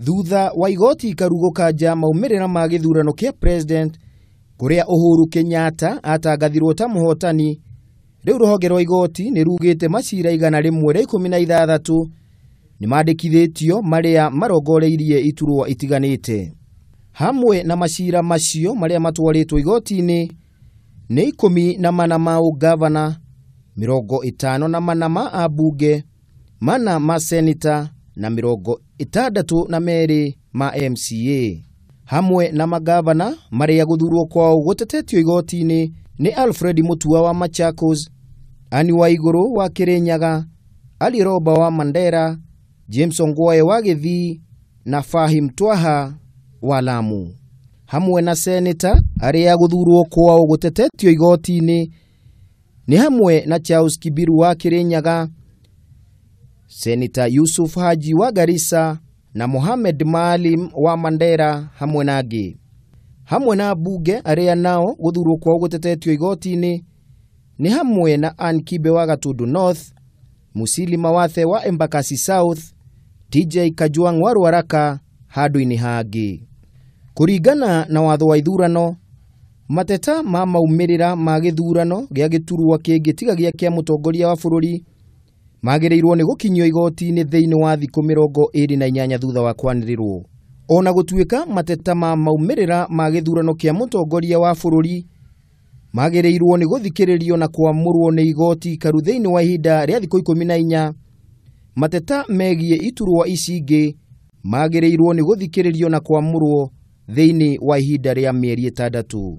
thutha wa igoti ikaruguka nja maumirira ma githurano kia president kuria Uhuru Kenyatta atangathirwo ta muhotani. Riu ruhonge rwa igoti ni rugite macira 116 ni mandikithitio maria marongoreirie iturwa itiganite. Hamwe na macira macio maria matwaritwo igoti-ini ni 14 ma ugavana, 54 ma abunge, 4 ma seneta na 62 ma MCA. Hamwe na magavana maria guthurwo kwao gutetetio igoti-ini ni Alfred Mutua wa Machakos, Ani Waiguru wa Kirinyaga, Ali Roba wa Mandera, James Ongwae wa Githii na Fahim Twaha wa Lamu. Hamwe na seneta aria guthurwo kwao gutetetio igoti-ini ni hamwe na Charles Kibiru wa Kirinyaga, Seneta Yusuf Haji wa Garissa na Mohamed Maalim wa Mandera hamwe na angi. Hamwe na bunge aria nao guthurwo kwao gutetetio igoti-ini ni hamwe na Ann Kibe wa Gatundu North, Musili Mawathe wa Embakasi South, TJ Kajwang wa Ruaraka handu-ini hangi. Kuringana na watho wa ithurano, mateta ma maumirira ma githurano gia giturwa kingi tiga gia kia mutongoria wa bururi magireirwo ni gukinyio igoti-ini thiini wa thiku 28 thutha wa kwanirirwo. Ona gutuika mateta ma maumirira ma githurano kia mutongoria wa bururi magireirwo ni guthikiririo na kuamurwo ni igoti karu thiini wa ihinda ria thiku 14, mateta megie iturwa ici ingi magireirwo ni guthikiririo na kuamurwo thiini wa ihinda ria mieri 6.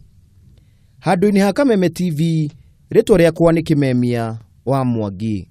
Handu-ini ha Kameme TV, ritwa riakwa ni Kimemia wa Mwangi.